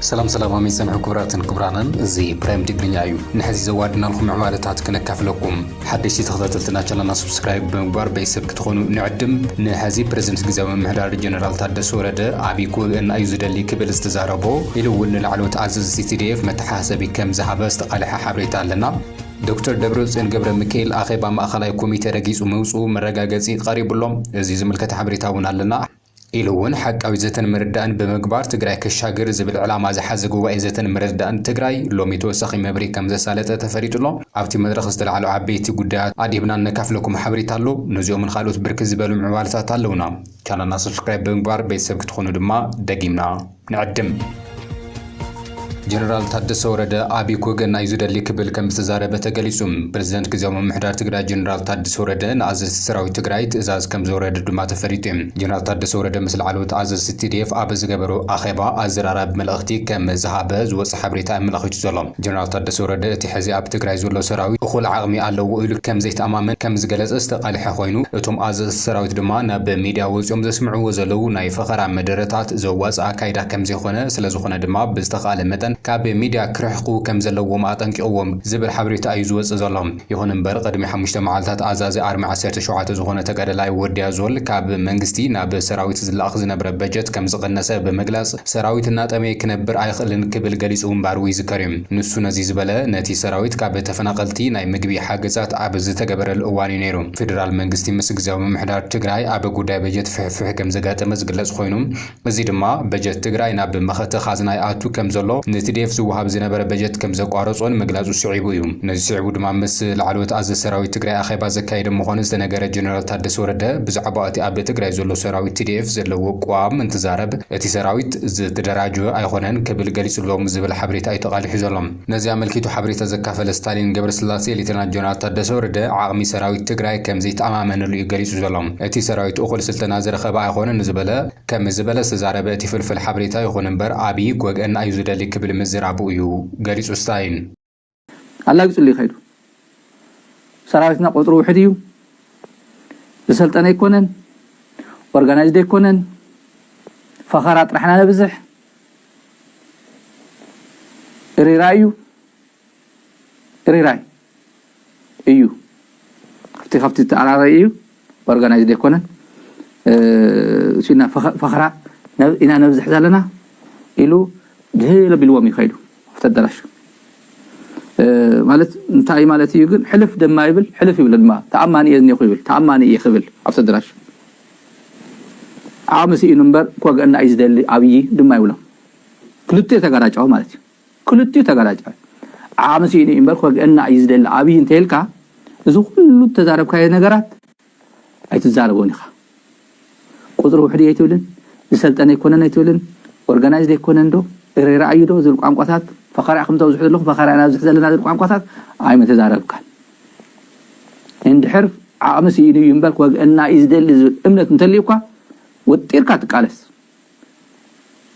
سلام عمي سمع كبراتن زي برايم تقرنيايو نحزي زوادنا لكم عمالتات كنكافلكم حدش تخططلنا چلنا سبسكرايب بمقبار بيسب كتخونو نعدم نحزي بريزنت غزاوي محدار جنرال تادس ورده عبيكو ان ايزدلي كبل استزاربو يلون العلوت عزز CTDF متحاسبي كم ذهب استقالح حبريت لنا دكتور دبروزين قبر ميكيل اخيبا ماخلاي كوميتي رئيس وموصو مرغاغصي قريب لهم زي زملكه حبريتاون لنا إلون حق زتن مردان بمقبار تقراي كشاقر زبل علامة زحازقوا وإزتن مردان تقراي لو ميتوسخي مبري كم زسالة تفريد الله عبتي مدرخ استلعالو عبيتي قدات عادي بنا نكاف لكم حبري تالو نزيو من خالوت بركز بلو معوالتا تالونا كان الناس سبسكرايب بمقبار بيسبك تخونو دما دقيمنا نعدم جنرال تادس ورده عبي كوغن ايزودلي كبل كم تزاربه تقليسوم بريزيدنت كزيوم محدار تقراي جنرال تادس ورده نعزز سراوي تقراي تازاز كم زورده دما تفريتم جنرال تادس ورده مثل علوت عزز CTDF ابز غبرو اخيبا ازرارب ملختي كم زهابز وص حبريتا ملختي زلم جنرال تادس ورده تحزي اب تقراي زولو سراوي اخول عقمي الله ويلو كم زيت امامن كم زغلص استقالح خوينو اتوم عزز سراوي دما ناب ميديا وزيوم زسمعو وزلو ناي فخرا مدرتات زواز اكايدا كم زيخونه سلازخونه دما بزتقال متن كاب ميديا كرحقو كم زلو ما أطنقوهم زبل حبريت أيزوز زلهم يهون مبر قدمي حمشت معالتات عزازي أرمع سيرت شوعات زغونة تقرلاي ورديا زول كاب منغستي ناب سراويت زلاخ زنبر بجت كم زغنسة بمجلس سراويت النات أمي كنبر أيخلن كبل جليس بارويز كريم نسو نزيز بلا نتي سراويت كاب تفنقلتي ناي مقبي حاجزات عبز تقبر الأواني نيرو فيدرال منغستي مسك زاو محدار تقراي عب قدا بجت في كم زقات مزقلس خوينم زيد ما بجت تقراي ناب مخت خازناي آتو كم زلو نتي وهاب زنبر بجت كم زقارصون مغلازو سعيبو يوم نزي سعيبو دما مس العلوت عز سراوي تግራይ اخيبا زكايد مخونس تنገረ جنرال تادس ورده بزعباتي اب تግራይ زلو سراوي TDF زلو قوام انتزارب اتي سراويت زتدراجو ايخونن كبل غليصلوم زبل حبريت ايتقال حزلهم نزي عملكيتو حبريت زكافل ستالين قبر سلاسي ليتنا جنرال تادس ورده عقمي سراوي تግራይ كم زيت امامنلو يغليصو زلهم اتي سراويت اخول سلطنا زرخبا ايخونن زبله كم زبله سزاربه اتي فلفل حبريت ايخونن بر ابي غوغن ايزودلي كبل مزرابو يو غاريس وستاين الله يقول لي خير سراويتنا قطرو وحديو بسلطنه يكونن اورغانايزد يكونن فخرات رحنا نبزح ريرايو ريراي ايو خفتي على رايو اورغانايزد يكونن سينا فخرا إنا نبزح زالنا إلو جهيل بالومي خيلو افتدرش مالت انتاي مالتي يقول حلف دم ما يبل حلف يبل دم تأماني يزني يخبل تأماني يخبل افتدرش عامسي نمبر كوغ ان ايز دل ابي دم ما يبل كلتي تغراجاو مالتي كلتي تغراجا عامسي نمبر كوغ ان ايز دل ابي انتلكا زو كله تزارب كاي نغرات اي تزاربوني خا قدر وحدي يتولن يسلطن يكونن يتولن اورغانايزد يكونن دو رأيي دو زل قامقاتات فخرا خم توزح له فخرا انا زح زلنا زل قامقاتات اي متزاربك عند حرف عامسي ينبرك وان يزدل امنت انتليوكا وطيركا تقالس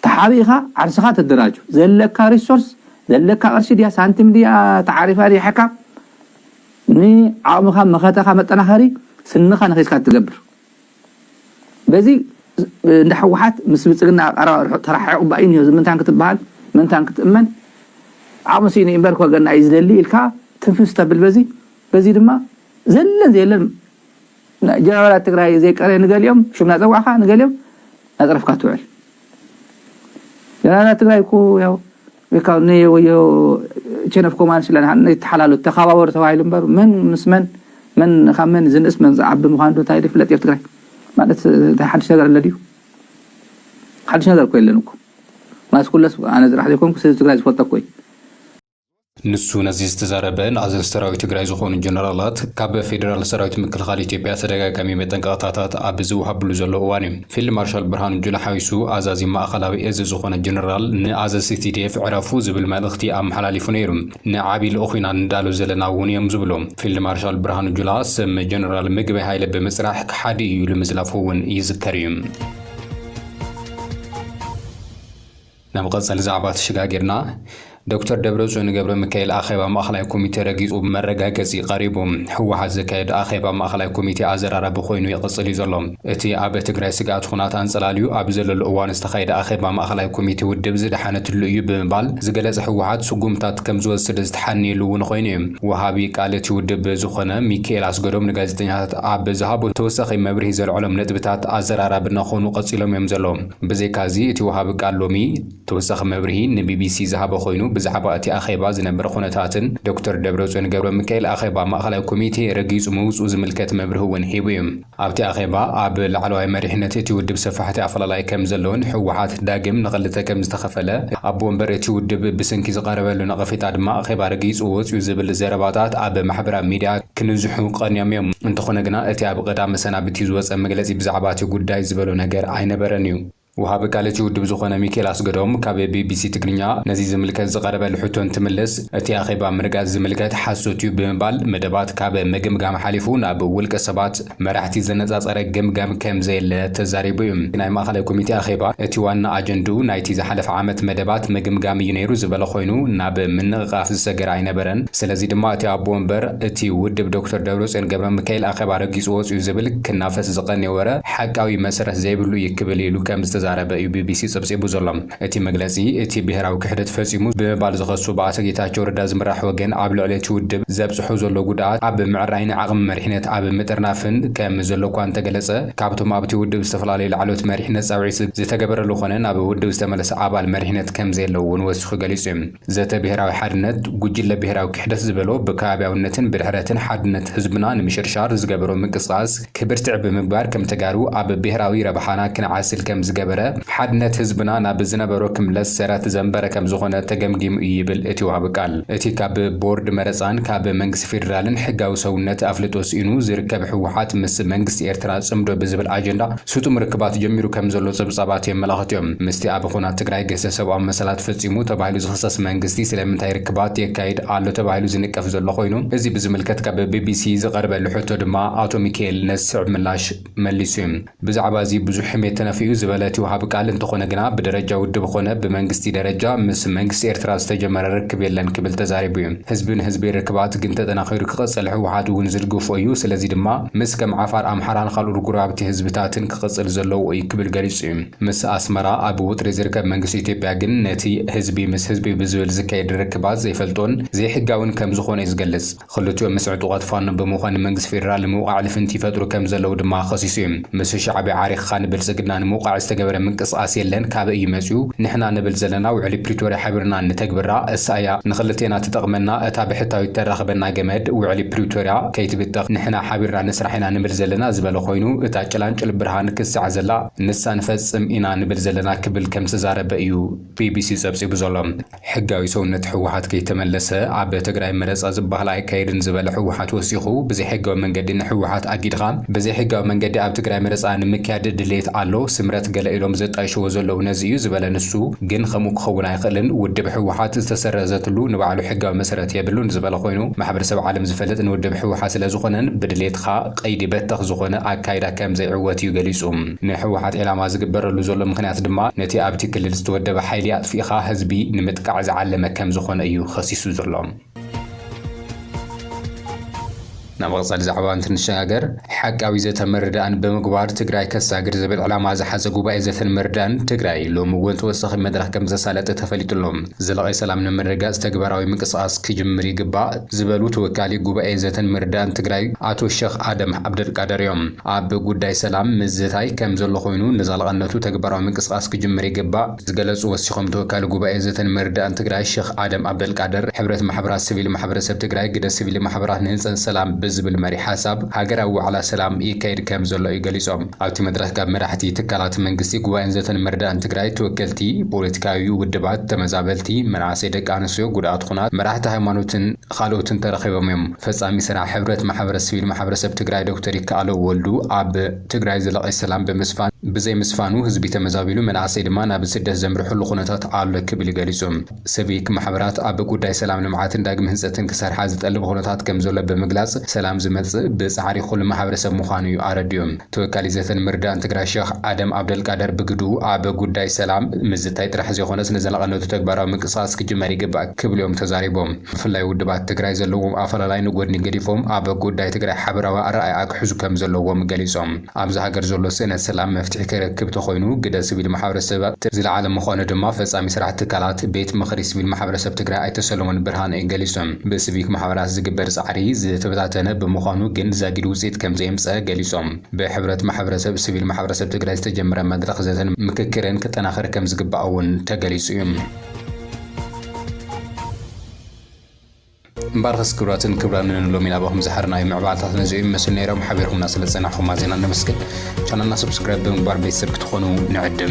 تحابيها عرسخا تدراجو زلك ريسورس زلك قرش ديا سانتيم ديا تعريفا دي حكا ني عامخا مخاتخا مطنخري سنخا نخيسكا تقبر بزي ندحوحات مس بصقنا ترحعوا باين زمنتان كتبال منتان كتامن عامسيني امبركو غنا يزدلي الكا تنفستا بزي دما زلن جنرال تግራይ زي قري نغليوم شمنا صواخا نغليوم اطرفكا توعل جنرال تግራይ كو ياو بكاوني ويو تشنف كومان سلان يتحلالو تخابور توايل امبر من خمن زنس من عب مخاندو تايد فلت تግራይ ማለት حدش ነገር ለዲው حدش ነገር እኮ የለንኩ ማስ ኩለስ አነ ዝራህ ለኩም ከሰዝ ትግራይ ዝፈጠኩኝ ንሱ ነዚህ ተዛረበን አዘዝ ሰራዊት ትግራይ ዝኾኑ ጀነራላት ካብ ፌደራል ሰራዊት ምክልኻል ኢትዮጵያ ተደጋጋሚ መጠንቀቕታታት ኣብዝ ወሃብሉ ዘሎ እዋን ፊልድ ማርሻል ብርሃኑ ጁላ ሓዊሱ ኣዛዚ ማእኸላዊ እዝ ዝኾነ ጀነራል ንኣዘዝ CTDF ዕረፉ ዝብል መልእኽቲ ኣመሓላሊፉ ነይሩ ንዓቢ ልኡኺና እንዳሉ ዘለና እውን እዮም ዝብሎም ፊልድ ማርሻል ብርሃኑ ጁላ ስም ጀነራል ምግበይ ሃይለ ብምፅራሕ ክሓዲ እዩ ልምዝላፉ እውን ይዝከር እዩ نمقص الزعبات شجاجرنا ዶክተር ደብረጽዮን ገብረ ሚካኤል አኼባ ማእኸላይ ኮሚቴ ረጊጹ መረጋገጺ ቀሪቦም ህወሓት ዘካየደ አኼባ ማእኸላይ ኮሚቴ አዘራራቢ ኮይኑ ይቕጽል እዩ ዘሎ እቲ ኣብ ትግራይ ስጋት ኩናት አንጸላልዩ ኣብ ዘለሉ እዋን ዝተኻየደ አኼባ ማእኸላይ ኮሚቴ ውድብ ዝደሓነትሉ እዩ ብምባል ዝገለጸ ህወሓት ስጉምታት ከም ዝወስድ ዝተሓኒሉ እውን ኮይኑ ወሃቢ ቃል እቲ ውድብ ዝኾነ ሚካኤል አስገዶም ንጋዜጠኛታት ኣብ ዝሃቦ ተወሳኺ መብርሂ ዘልዕሎም ነጥብታት አዘራራቢ እናኾኑ ቀጺሎም እዮም ዘለዎም ብዘይካዚ እቲ ወሃቢ ቃል ሎሚ ተወሳኺ መብርሂ ንቢቢሲ ዝሃቦ ኮይኑ ብዛዕባ እቲ አኼባ ዝነበረ ኩነታትን ዶክተር ደብረጽዮን ገብረ ሚካኤል አኼባ ማእኸላይ ኮሚቴ ረጊጹ ምውጽኡ ዝምልከት መብርሂ እውን ሂቡ እዩ ኣብቲ አኼባ ኣብ ላዕለዋይ መሪሕነት እቲ ውድብ ሰፋሕቲ ኣፈላላይ ከም ዘለውን ህወሓት ዳግም ንኽልተ ከም ዝተኸፈለ ኣብ ወንበር እቲ ውድብ ብስንኪ ዝቐረበሉ ነቐፌታ ድማ አኼባ ረጊጹ ወጽኡ ዝብል ዘረባታት ኣብ ማሕበራዊ ሚድያ ክንዝሑ ቀንዮም እዮም እንተኾነ ግና እቲ ኣብ ቀዳሚ መሰናብቲ ዝወፀ መግለጺ ብዛዕባ እቲ ጉዳይ ዝበሎ ነገር ኣይነበረን እዩ ወሃቢ ቃል እቲ ውድብ ዝኾነ ሚካኤል አስገዶም ካብ ቢቢሲ ትግርኛ ነዚ ዝምልከት ዝቐረበሉ ሕቶ እንትምልስ እቲ አኼባ ምርጋጽ ዝምልከት ሓሶት እዩ ብምባል መደባት ካብ ምግምጋም ሓሊፉ ናብ ውልቀ ሰባት መራሕቲ ዘነጻጸረ ግምጋም ከም ዘየለ ተዛሪቡ እዩ ናይ ማእኸላይ ኮሚቴ አኼባ እቲ ዋና ኣጀንድኡ ናይቲ ዝሓለፈ ዓመት መደባት ምግምጋም እዩ ነይሩ ዝበለ ኮይኑ ናብ ምንቕቓፍ ዝሰገረ ኣይነበረን ስለዚ ድማ እቲ ኣቦ ወንበር እቲ ውድብ ዶክተር ደብረጽዮን ገብረ ሚካኤል አኼባ ረጊጹ ወጽኡ ዝብል ክናፈስ ዝቐነወረ ሓቃዊ መሰረት ዘይብሉ ይክብል ኢሉ ከም ዛረበ እዩ ቢቢሲ ጽብጽቡ ዘሎ እቲ መግለጺ እቲ ብሔራዊ ክሕደት ፈጺሙ ብምባል ዝኸሱ በኣቶ ጌታቸው ረዳ ዝምራሕ ወገን ኣብ ልዕሊ እቲ ውድብ ዘብጽሑ ዘሎ ጉድኣት ኣብ ምዕራይን ዓቕሚ መሪሕነት ኣብ ምጥርናፍን ከም ዘሎ እኳ እንተገለጸ ካብቶም ኣብቲ ውድብ ዝተፈላለዩ ላዕሎት መሪሕነት ጻውዒ ዝተገበረሉ ኾነ ናብ ውድብ ዝተመለሰ ኣባል መሪሕነት ከም ዘየለው እውን ወሲኹ ገሊጹ እዩ ዘተ ብሔራዊ ሓድነት ጉጅለ ብሔራዊ ክሕደት ዝበሎ ብከባቢያውነትን ብድሕረትን ሓድነት ህዝብና ንምሽርሻር ዝገበሮ ምንቅስቓስ ክብርትዕ ብምግባር ከም ተጋሩ ኣብ ብሔራዊ ረብሓና ክንዓስል ከም ዝገበረ ሓድነት ህዝብና ናብ ዝነበሮ ክምለስ ሰራት ዘንበረ ከም ዝኾነ ተገምጊሙ ይብል እቲ ወሃቢ ቃል እቲ ካብ ቦርድ መረፃን ካብ መንግስቲ ፌደራልን ሕጋዊ ሰውነት ኣፍልጦ ስኢኑ ዝርከብ ህወሓት ምስ መንግስቲ ኤርትራ ጽምዶ ብዝብል ኣጀንዳ ስጡም ርክባት ጀሚሩ ከም ዘሎ ጽብጻባት የመላኽት እዮም ምስቲ ኣብ ኩናት ትግራይ ገሰ ሰብኣዊ መሰላት ፈጺሙ ተባሂሉ ዝኽሰስ መንግስቲ ስለምንታይ ርክባት የካይድ ኣሎ ተባሂሉ ዝንቀፍ ዘሎ ኮይኑ እዚ ብዝምልከት ካብ ቢቢሲ ዝቐርበሉ ሕቶ ድማ ኣቶ ሚካኤል ነስዕ ምላሽ መሊሱ እዩ ብዛዕባ እዚ ብዙሕ ሕሜት ተነፊኡ ዝበለት ወሃቢ ቃል እንተኾነ ግና ብደረጃ ውድብ ኾነ ብመንግስቲ ደረጃ ምስ መንግስቲ ኤርትራ ዝተጀመረ ርክብ የለን ክብል ተዛሪቡ እዩ ህዝብን ህዝቢ ርክባት ግን ተጠናኺሩ ክቕጽል ህወሓት እውን ዝድግፎ እዩ ስለዚ ድማ ምስ ከም ዓፋር ኣምሓራን ካልእ ጉራብቲ ህዝብታትን ክቕጽል ዘለዎ እዩ ክብል ገሊጹ እዩ ምስ ኣስመራ ኣብ ውጥሪ ዝርከብ መንግስቲ ኢትዮጵያ ግን ነቲ ህዝቢ ምስ ህዝቢ ብዝብል ዝካየድ ርክባት ዘይፈልጦን ዘይሕጋውን ከም ዝኾነ እዩ ዝገልጽ ክልቲኦም ምስ ዕጡቓት ፋኖ ብምዃን መንግስቲ ፌደራል ንምውቃዕ ልፍንቲ ይፈጥሩ ከም ዘለው ድማ ኸሲሱ እዩ ምስ ሻዕቢ ዓሪኽኻ ንብልጽግና ንምውቃዕ ዝተገበረ ምንቅስቓስ የለን ካብ እዩ መጽኡ ንሕና ንብል ዘለና ውዕሊ ፕሪቶሪያ ሓቢርና ንተግብራ እሳያ ንኽልቴና ትጠቕመና እታ ብሕታዊት ተራኽበና ገመድ ውዕሊ ፕሪቶሪያ ከይትብጠቕ ንሕና ሓቢርና ንስራሕ ኢና ንብል ዘለና ዝበለ ኮይኑ እታ ጭላንጭል ብርሃን ክስዕ ዘላ ንሳ ንፈጽም ኢና ንብል ዘለና ክብል ከም ዝተዛረበ እዩ ቢቢሲ ጸብጺቡ ዘሎ ሕጋዊ ሰውነት ህወሓት ከይተመለሰ ኣብ ትግራይ መረፃ ዝበሃል ኣይካየድን ዝበለ ህወሓት ወሲኹ ብዘይሕጋዊ መንገዲ ንህወሓት ኣጊድኻ ብዘይሕጋዊ መንገዲ ኣብ ትግራይ መረፃ ንምክያድ ድሌት ኣሎ ስምረት ገለ ኢሎም ዘጣይሽዎ ዘለው ነዚ እዩ ዝበለ ንሱ ግን ከምኡ ክኸውን ኣይኽእልን ውድብ ህወሓት ዝተሰረዘትሉ ንባዕሉ ሕጋዊ መሰረት የብሉን ዝበለ ኮይኑ ማሕበረሰብ ዓለም ዝፈልጥ ንውድብ ህወሓት ስለ ዝኾነን ብድሌትኻ ቀይዲ በተኽ ዝኾነ ኣካይዳ ከም ዘይዕወት እዩ ገሊጹ ንህወሓት ዕላማ ዝግበረሉ ዘሎ ምክንያት ድማ ነቲ ኣብቲ ክልል ዝተወደበ ሓይሊ ኣጥፊእኻ ህዝቢ ንምጥቃዕ ዝዓለመ ከም ዝኾነ እዩ ኸሲሱ ዘሎ ናብ ቀጻሊ ዛዕባ እንትንሸጋገር ሓቃዊ ዘተመርዳእን ብምግባር ትግራይ ከሳግር ዝብል ዕላማ ዝሓዘ ጉባኤ ዘተመርዳእን ትግራይ ሎሚ እውን ተወሳኺ መድረኽ ከም ዘሳለጠ ተፈሊጡሎም ዘለቐ ሰላም ንምርጋጽ ተግባራዊ ምንቅስቓስ ክጅምር ይግባእ ዝበሉ ተወካሊ ጉባኤ ዘተመርዳእን ትግራይ ኣቶ ሼኽ ኣደም ዓብደልቃድር እዮም ኣብ ጉዳይ ሰላም ምዝታይ ከም ዘሎ ኮይኑ ንዘላቕነቱ ተግባራዊ ምንቅስቓስ ክጅምር ይግባእ ዝገለጹ ወሲኾም ተወካሊ ጉባኤ ዘተመርዳእን ትግራይ ሼኽ ኣደም ዓብደልቃድር ሕብረት ማሕበራት ሲቪል ማሕበረሰብ ትግራይ ግደ ሲቪል ማሕበራት ንህንፀት ሰላም ዝብል መሪ ሓሳብ ሃገራዊ ዋዕላ ሰላም ይካየድ ከም ዘሎ እዩ ገሊጾም ኣብቲ መድረኽ ካብ መራሕቲ ትካላት መንግስቲ ጉባኤን ዘተመርዳእን ትግራይ ተወከልቲ ፖለቲካዊ ውድባት ተመዛበልቲ መናእሰይ ደቂ ኣንስትዮ ጉድኣት ኩናት መራሕቲ ሃይማኖትን ካልኦትን ተረኺቦም እዮም ፈጻሚ ስራሕ ሕብረት ማሕበረሰብ ሲቪል ማሕበረሰብ ትግራይ ዶክተር ይከኣለው ወልዱ ኣብ ትግራይ ዘለቐ ሰላም ብምስፋን ብዘይ ምስፋኑ ህዝቢ ተመዛቢሉ መናእሰይ ድማ ናብ ስደት ዘምርሑሉ ኩነታት ኣሎ ክብል ገሊጹ ሲቪክ ማሕበራት ኣብ ጉዳይ ሰላም ልምዓትን ዳግም ህንጸትን ክሰርሓ ዝጠልብ ኩነታት ከም ዘሎ ብምግላጽ ሰላም ዝመጽእ ብጻዕሪ ኩሉ ማሕበረሰብ ምዃኑ እዩ ኣረድዩ ተወካሊ ዘተን ምርዳእን ትግራይ ሼኽ ኣደም ኣብደልቃደር ብግዱ ኣብ ጉዳይ ሰላም ምዝታይ ጥራሕ ዘይኮነስ ንዘላቐነቱ ተግባራዊ ምንቅስቓስ ክጅመር ይግባእ ክብልዮም ተዛሪቦም ብፍላይ ውድባት ትግራይ ዘለዎም ኣፈላላይ ንጎድኒ ገዲፎም ኣብ ጉዳይ ትግራይ ሓበራዊ ኣረኣእያ ክሕዙ ከም ዘለዎም ገሊጾም ኣብዚ ሃገር ዘሎ ስእነት ሰላም መፍትሒ ክረክብ ተኾይኑ ግደ ሲቪል ማሕበረሰባት ዝለዓለ ምዃኑ ድማ ፈጻሚ ስራሕ ትካላት ቤት ምኽሪ ሲቪል ማሕበረሰብ ትግራይ ኣይተ ሰሎሞን ብርሃነ ገሊጾም ብሲቪክ ማሕበራት ዝግበር ጻዕሪ ዝተበታተነ ብምዃኑ ግን ዘጊድ ውፅኢት ከም ዘየምጽእ ገሊጾም ብሕብረት ማሕበረሰብ ሲቪል ማሕበረሰብ ትግራይ ዝተጀመረ መድረኽ ዘተን ምክክርን ክጠናኸር ከም ዝግባእ እውን ተገሊጹ እዩ مبارخ كبراتن كبران لومين أبوهم زحرنا معبعات نزوي مسؤول نيرهم حبيرهم ناس لسنا حما زينا نمسكن كان الناس سبسكرايب بمبار بيسبك تخونوا نعدم